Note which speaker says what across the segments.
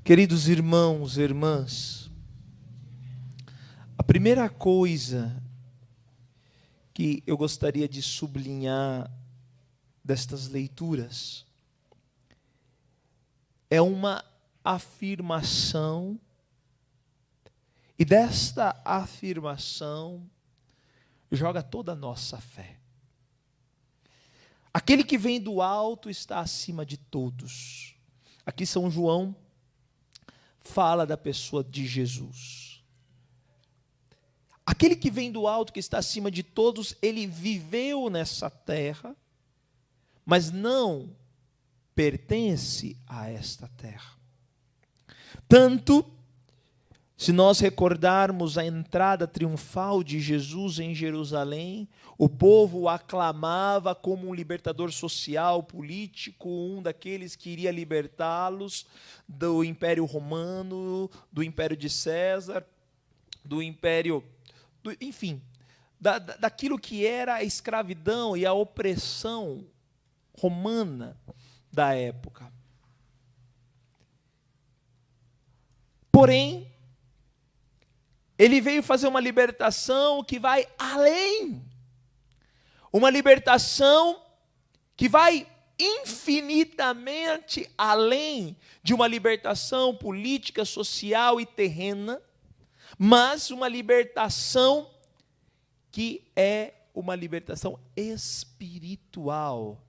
Speaker 1: Queridos irmãos e irmãs, a primeira coisa que eu gostaria de sublinhar destas leituras é uma afirmação, e desta afirmação joga toda a nossa fé. Aquele que vem do alto está acima de todos. Aqui São João fala da pessoa de Jesus. Aquele que vem do alto, que está acima de todos, ele viveu nessa terra, mas não pertence a esta terra. Tanto, se nós recordarmos a entrada triunfal de Jesus em Jerusalém, o povo o aclamava como um libertador social, político, um daqueles que iria libertá-los do Império Romano, do Império de César, do Império, enfim, daquilo que era a escravidão e a opressão romana da época. Porém, ele veio fazer uma libertação que vai além. Uma libertação que vai infinitamente além de uma libertação política, social e terrena, mas uma libertação que é uma libertação espiritual.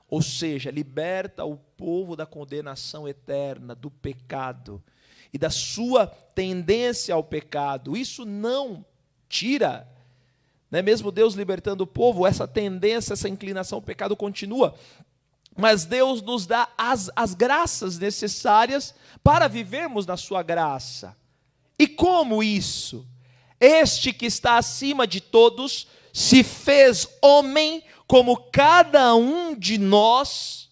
Speaker 1: Ou seja, liberta o povo da condenação eterna, do pecado e da sua tendência ao pecado. Isso não tira, não é mesmo Deus libertando o povo, essa tendência, essa inclinação ao pecado continua, mas Deus nos dá as graças necessárias para vivermos na sua graça. E como isso? Este que está acima de todos se fez homem como cada um de nós,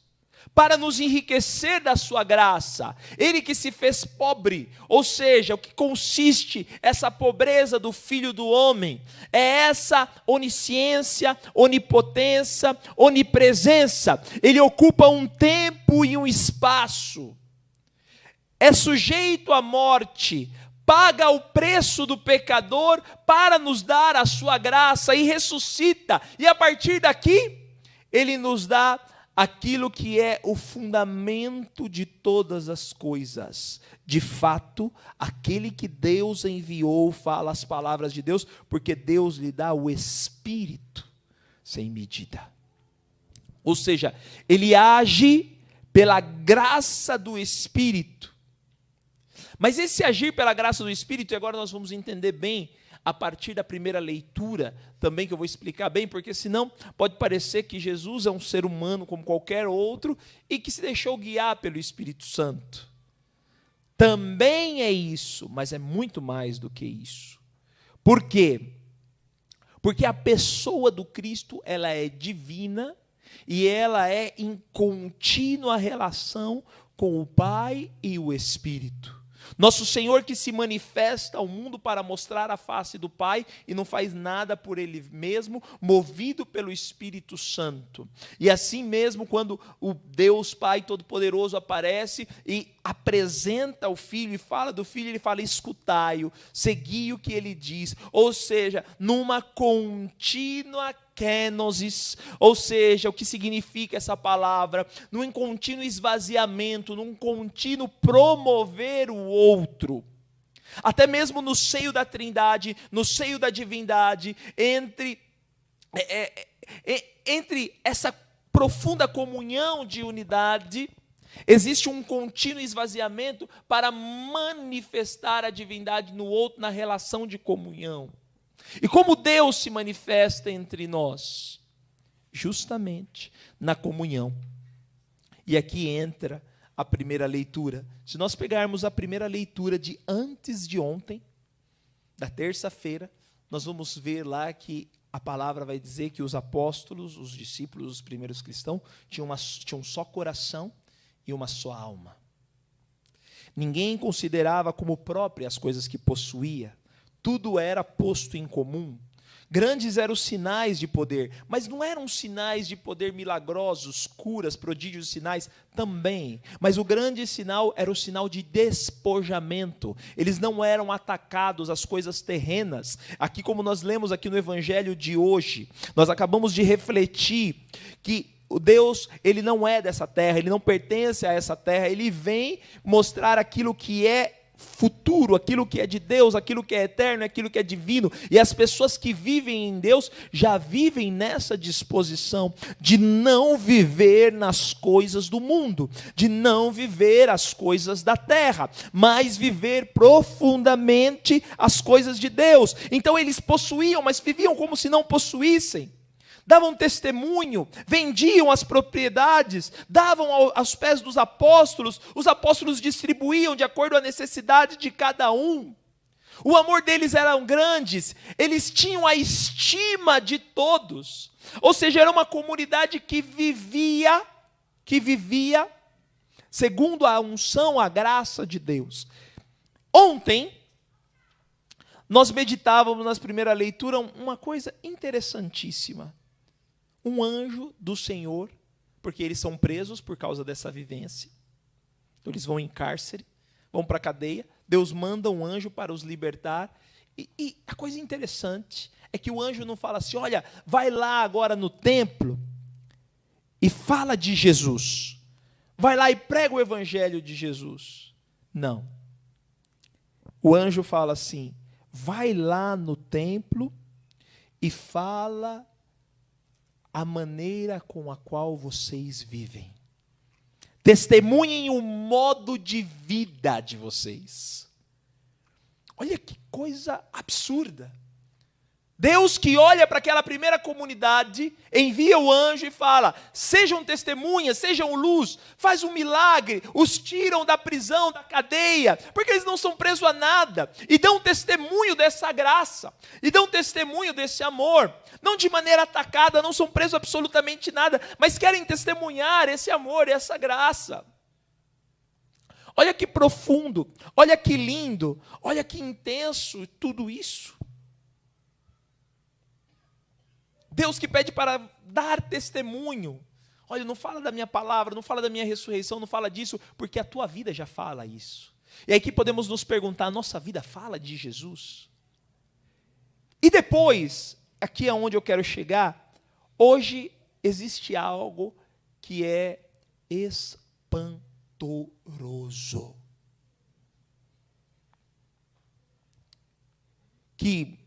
Speaker 1: para nos enriquecer da sua graça. Ele que se fez pobre, ou seja, o que consiste essa pobreza do Filho do Homem, é essa onisciência, onipotência, onipresença. Ele ocupa um tempo e um espaço, é sujeito à morte, paga o preço do pecador para nos dar a sua graça e ressuscita, e a partir daqui, ele nos dá aquilo que é o fundamento de todas as coisas. De fato, aquele que Deus enviou fala as palavras de Deus, porque Deus lhe dá o Espírito sem medida. Ou seja, ele age pela graça do Espírito. Mas esse agir pela graça do Espírito, e agora nós vamos entender bem, a partir da primeira leitura, também que eu vou explicar bem, porque senão pode parecer que Jesus é um ser humano como qualquer outro, e que se deixou guiar pelo Espírito Santo. Também é isso, mas é muito mais do que isso. Por quê? Porque a pessoa do Cristo, ela é divina, e ela é em contínua relação com o Pai e o Espírito. Nosso Senhor que se manifesta ao mundo para mostrar a face do Pai e não faz nada por Ele mesmo, movido pelo Espírito Santo. E assim mesmo, quando o Deus Pai Todo-Poderoso aparece e apresenta o Filho e fala do Filho, ele fala: escutai-o, segui o que ele diz. Ou seja, numa contínua kenosis, ou seja, o que significa essa palavra, num contínuo esvaziamento, num contínuo promover o outro, até mesmo no seio da Trindade, no seio da divindade, entre essa profunda comunhão de unidade, existe um contínuo esvaziamento para manifestar a divindade no outro, na relação de comunhão. E como Deus se manifesta entre nós? Justamente na comunhão. E aqui entra a primeira leitura. Se nós pegarmos a primeira leitura de antes de ontem, da terça-feira, nós vamos ver lá que a palavra vai dizer que os apóstolos, os discípulos, os primeiros cristãos, tinham um só coração e uma só alma. Ninguém considerava como própria as coisas que possuía. Tudo era posto em comum. Grandes eram os sinais de poder, mas não eram sinais de poder milagrosos, curas, prodígios, sinais também. Mas o grande sinal era o sinal de despojamento. Eles não eram atacados às coisas terrenas. Aqui, como nós lemos aqui no evangelho de hoje, nós acabamos de refletir que o Deus, ele não é dessa terra, ele não pertence a essa terra, ele vem mostrar aquilo que é futuro, aquilo que é de Deus, aquilo que é eterno, aquilo que é divino, e as pessoas que vivem em Deus já vivem nessa disposição de não viver nas coisas do mundo, de não viver as coisas da terra, mas viver profundamente as coisas de Deus. Então eles possuíam, mas viviam como se não possuíssem. Davam testemunho, vendiam as propriedades, davam aos pés dos apóstolos, os apóstolos distribuíam de acordo à necessidade de cada um. O amor deles era grande, eles tinham a estima de todos. Ou seja, era uma comunidade que vivia segundo a unção, a graça de Deus. Ontem, nós meditávamos na primeira leitura uma coisa interessantíssima. Um anjo do Senhor, porque eles são presos por causa dessa vivência. Então eles vão em cárcere, vão para a cadeia, Deus manda um anjo para os libertar. E a coisa interessante é que o anjo não fala assim, olha, vai lá agora no templo e fala de Jesus. Vai lá e prega o evangelho de Jesus. Não. O anjo fala assim, vai lá no templo e fala a maneira com a qual vocês vivem. Testemunhem o modo de vida de vocês. Olha que coisa absurda. Deus que olha para aquela primeira comunidade, envia o anjo e fala, sejam testemunhas, sejam luz, faz um milagre, os tiram da prisão, da cadeia, porque eles não são presos a nada, e dão testemunho dessa graça, e dão testemunho desse amor, não de maneira atacada, não são presos absolutamente nada, mas querem testemunhar esse amor, essa graça. Olha que profundo, olha que lindo, olha que intenso tudo isso. Deus que pede para dar testemunho. Olha, não fala da minha palavra, não fala da minha ressurreição, não fala disso, porque a tua vida já fala isso. E aí que podemos nos perguntar, a nossa vida fala de Jesus? E depois, aqui é onde eu quero chegar, hoje existe algo que é espantoso. Que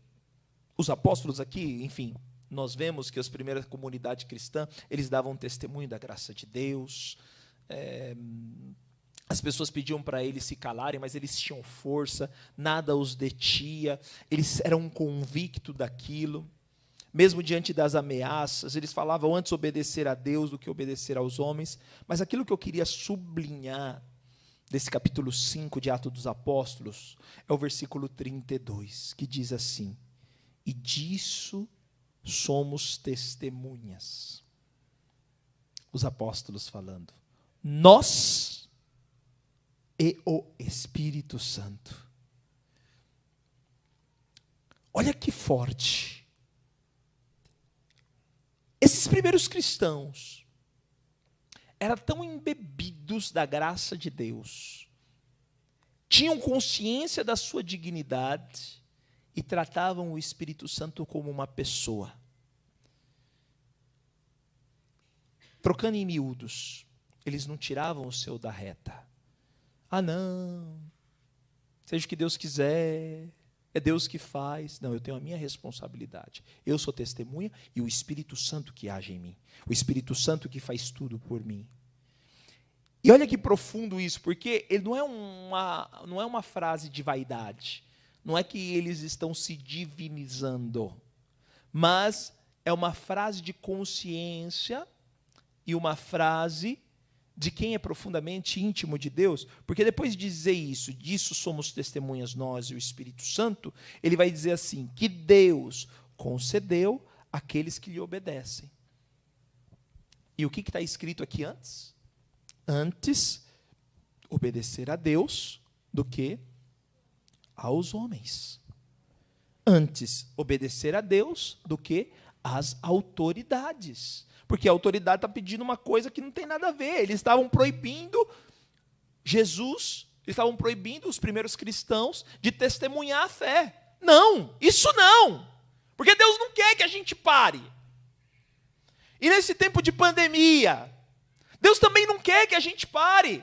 Speaker 1: os apóstolos aqui, enfim, nós vemos que as primeiras comunidades cristãs, eles davam testemunho da graça de Deus, as pessoas pediam para eles se calarem, mas eles tinham força, nada os detinha, eles eram convictos daquilo, mesmo diante das ameaças, eles falavam antes obedecer a Deus do que obedecer aos homens, mas aquilo que eu queria sublinhar desse capítulo 5 de Atos dos Apóstolos, é o versículo 32, que diz assim, e disso somos testemunhas. Os apóstolos falando. Nós e o Espírito Santo. Olha que forte. Esses primeiros cristãos eram tão embebidos da graça de Deus, tinham consciência da sua dignidade, e tratavam o Espírito Santo como uma pessoa. Trocando em miúdos, eles não tiravam o seu da reta. Ah, não, seja o que Deus quiser, é Deus que faz. Não, eu tenho a minha responsabilidade. Eu sou testemunha e o Espírito Santo que age em mim. O Espírito Santo que faz tudo por mim. E olha que profundo isso, porque ele não é uma frase de vaidade. Não é que eles estão se divinizando, mas é uma frase de consciência e uma frase de quem é profundamente íntimo de Deus, porque depois de dizer isso, disso somos testemunhas nós e o Espírito Santo, ele vai dizer assim, que Deus concedeu àqueles que lhe obedecem. E o que está escrito aqui antes? Antes, obedecer a Deus do que aos homens. antes obedecer a Deus do que às autoridades. Porque a autoridade está pedindo uma coisa que não tem nada a ver. Eles estavam proibindo Jesus, eles estavam proibindo os primeiros cristãos de testemunhar a fé. Não, isso não. Porque Deus não quer que a gente pare. E nesse tempo de pandemia, Deus também não quer que a gente pare.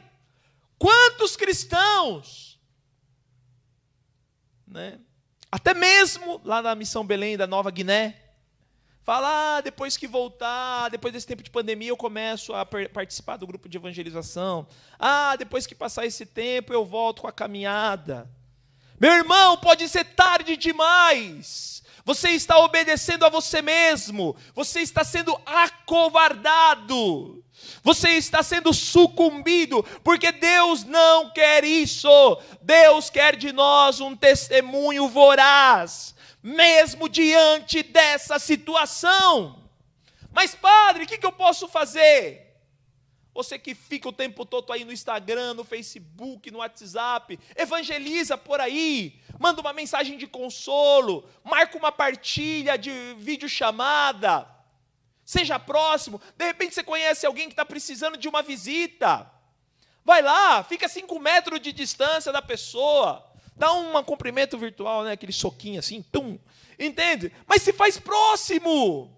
Speaker 1: Quantos cristãos, né, até mesmo lá na Missão Belém da Nova Guiné, fala, depois que voltar, depois desse tempo de pandemia eu começo a participar do grupo de evangelização. Depois que passar esse tempo eu volto com a caminhada. Meu irmão, pode ser tarde demais. Você está obedecendo a você mesmo. Você está sendo acovardado. Você está sendo sucumbido, porque Deus não quer isso. Deus quer de nós um testemunho voraz, mesmo diante dessa situação. Mas padre, o que eu posso fazer? Você que fica o tempo todo aí no Instagram, no Facebook, no WhatsApp, evangeliza por aí, manda uma mensagem de consolo, marca uma partilha de videochamada, seja próximo. De repente você conhece alguém que está precisando de uma visita, vai lá, fica a 5 metros de distância da pessoa, dá um cumprimento virtual, né? Aquele soquinho assim, tum, entende? Mas se faz próximo.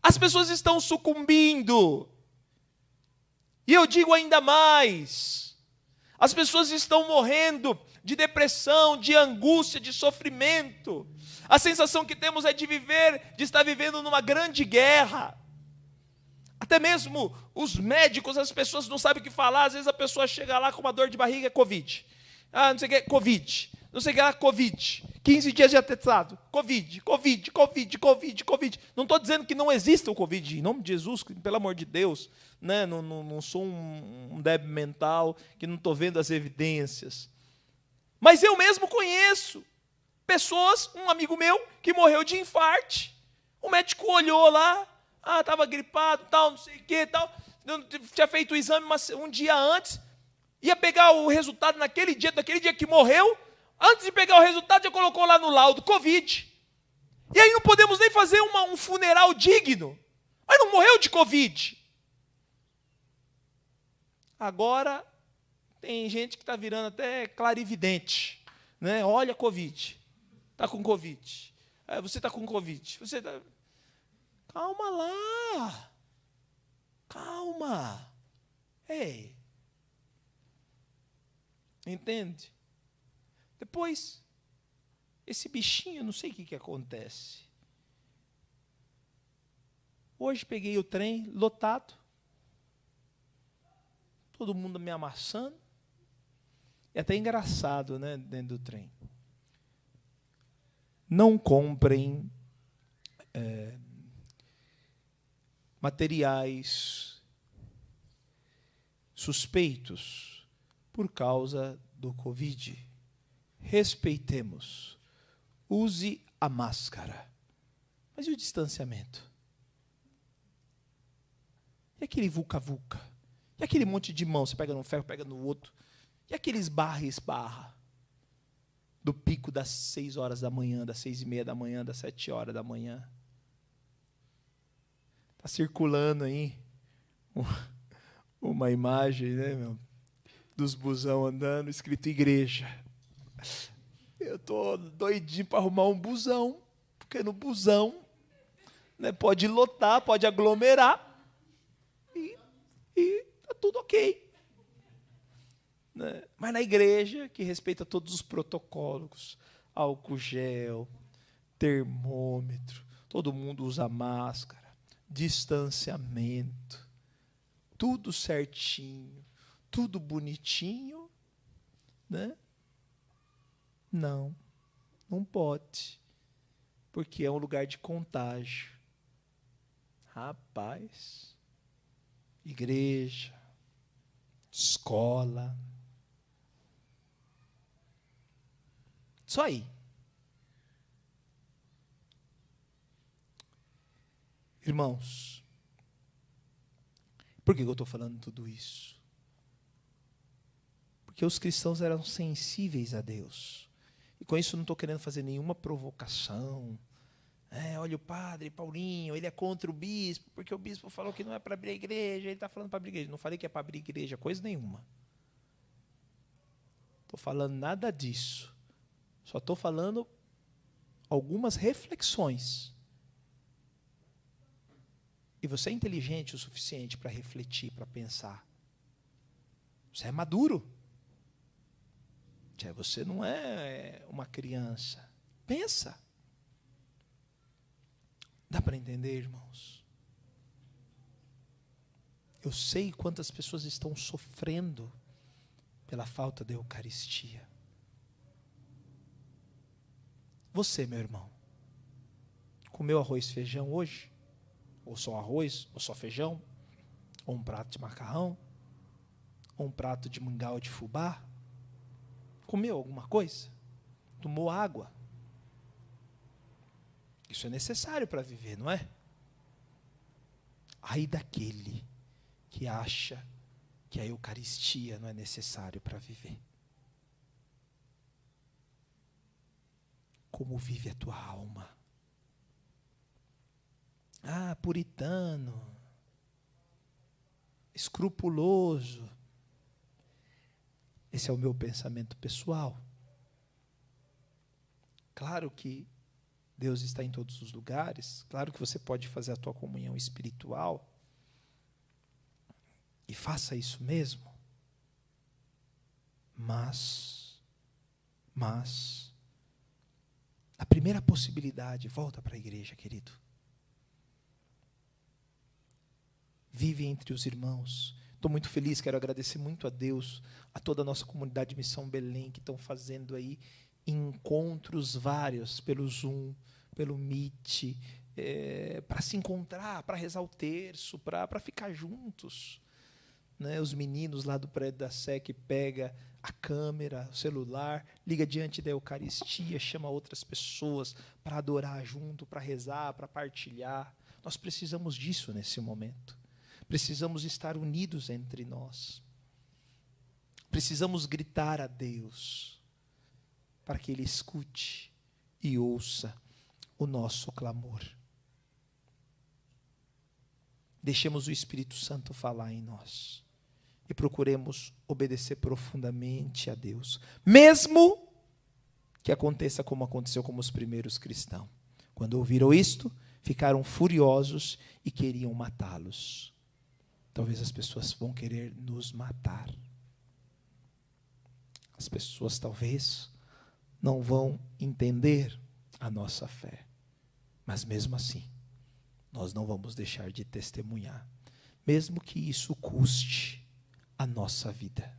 Speaker 1: As pessoas estão sucumbindo. E eu digo ainda mais, as pessoas estão morrendo de depressão, de angústia, de sofrimento. A sensação que temos é de estar vivendo numa grande guerra. Até mesmo os médicos, as pessoas não sabem o que falar. Às vezes a pessoa chega lá com uma dor de barriga, é Covid. Não sei o que, Covid. Não sei o que lá, Covid. 15 dias de atestado. Covid. Não estou dizendo que não exista o Covid. Em nome de Jesus, pelo amor de Deus. Né? Não sou um débil mental que não estou vendo as evidências. Mas eu mesmo conheço pessoas, um amigo meu, que morreu de infarte. O médico olhou lá, estava gripado, tal, não sei o que, tal. Tinha feito o exame um dia antes, ia pegar o resultado naquele dia que morreu. Antes de pegar o resultado, já colocou lá no laudo, Covid. E aí não podemos nem fazer um funeral digno. Mas não morreu de Covid. Agora, tem gente que está virando até clarividente. Né? Olha, Covid. Está com Covid. Você está com Covid. Calma lá. Calma. Ei. Entende? Depois, esse bichinho, não sei o que acontece. Hoje peguei o trem lotado. Todo mundo me amassando. É até engraçado, né, dentro do trem. Não comprem materiais suspeitos por causa do Covid. Respeitemos. Use a máscara. Mas e o distanciamento? E aquele vulca-vulca? E aquele monte de mão? Você pega num ferro, pega no outro. E aquele esbarra e esbarra? Do pico das 6 horas da manhã, das 6:30 da manhã, das 7 horas da manhã. Está circulando aí uma imagem, né, dos busão andando, escrito igreja. Eu estou doidinho para arrumar um busão, porque no busão, né, pode lotar, pode aglomerar, e está tudo ok. Né? Mas na igreja, que respeita todos os protocolos, álcool gel, termômetro, todo mundo usa máscara, distanciamento, tudo certinho, tudo bonitinho, né? Não pode, porque é um lugar de contágio. Rapaz, igreja, escola, isso aí. Irmãos, por que eu estou falando tudo isso? Porque os cristãos eram sensíveis a Deus. E com isso não estou querendo fazer nenhuma provocação. Olha o padre Paulinho, ele é contra o bispo, porque o bispo falou que não é para abrir a igreja, ele está falando para abrir a igreja. Não falei que é para abrir a igreja, coisa nenhuma. Estou falando nada disso. Só estou falando algumas reflexões. E você é inteligente o suficiente para refletir, para pensar. Você é maduro. Você não é uma criança. Pensa. Dá para entender, irmãos? Eu sei quantas pessoas estão sofrendo pela falta da Eucaristia. Você, meu irmão, comeu arroz e feijão hoje? Ou só arroz, ou só feijão? Ou um prato de macarrão? Ou um prato de mingau de fubá? Comeu alguma coisa? Tomou água? Isso é necessário para viver, não é? Ai daquele que acha que a Eucaristia não é necessário para viver. Como vive a tua alma? Puritano, escrupuloso. Esse é o meu pensamento pessoal. Claro que Deus está em todos os lugares. Claro que você pode fazer a tua comunhão espiritual. E faça isso mesmo. Mas, a primeira possibilidade, volta para a igreja, querido. Vive entre os irmãos. Estou muito feliz, quero agradecer muito a Deus, a toda a nossa comunidade de Missão Belém, que estão fazendo aí encontros vários, pelo Zoom, pelo Meet, para se encontrar, para rezar o terço, para ficar juntos. Né? Os meninos lá do prédio da SEC pegam a câmera, o celular, liga diante da Eucaristia, chama outras pessoas para adorar junto, para rezar, para partilhar. Nós precisamos disso nesse momento. Precisamos estar unidos entre nós. Precisamos gritar a Deus para que Ele escute e ouça o nosso clamor. Deixemos o Espírito Santo falar em nós e procuremos obedecer profundamente a Deus, mesmo que aconteça como aconteceu com os primeiros cristãos. Quando ouviram isto, ficaram furiosos e queriam matá-los. Talvez as pessoas vão querer nos matar. As pessoas talvez não vão entender a nossa fé. Mas mesmo assim, nós não vamos deixar de testemunhar, mesmo que isso custe a nossa vida.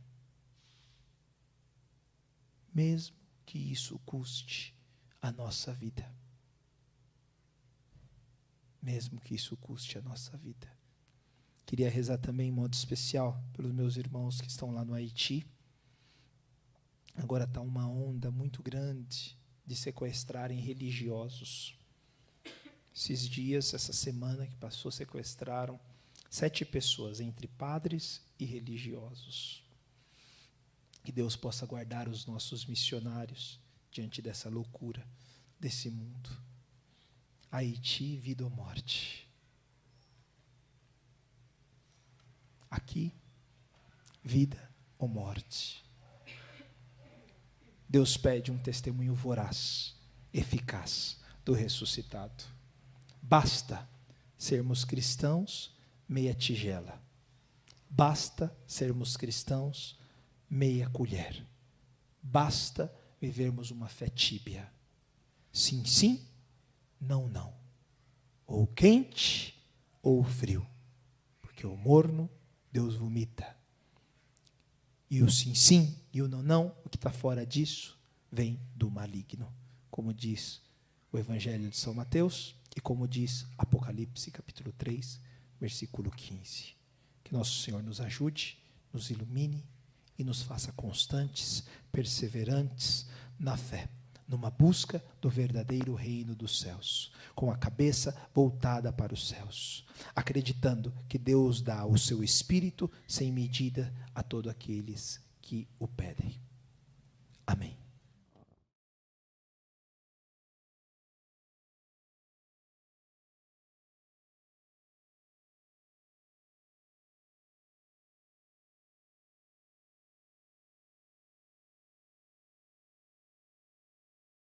Speaker 1: Mesmo que isso custe a nossa vida. Mesmo que isso custe a nossa vida. Queria rezar também em modo especial pelos meus irmãos que estão lá no Haiti. Agora está uma onda muito grande de sequestrarem religiosos. Esses dias, essa semana que passou, sequestraram 7 pessoas, entre padres e religiosos. Que Deus possa guardar os nossos missionários diante dessa loucura, desse mundo. Haiti, vida ou morte. Aqui, vida ou morte. Deus pede um testemunho voraz, eficaz, do ressuscitado. Basta sermos cristãos meia tigela. Basta sermos cristãos meia colher. Basta vivermos uma fé tíbia. Sim, sim, não, não. Ou quente ou frio. Porque o morno Deus vomita. E o sim, sim e o não, não, o que está fora disso, vem do maligno. Como diz o Evangelho de São Mateus e como diz Apocalipse, capítulo 3, versículo 15. Que nosso Senhor nos ajude, nos ilumine e nos faça constantes, perseverantes na fé, numa busca do verdadeiro reino dos céus, com a cabeça voltada para os céus, acreditando que Deus dá o seu Espírito sem medida a todos aqueles que o pedem. Amém.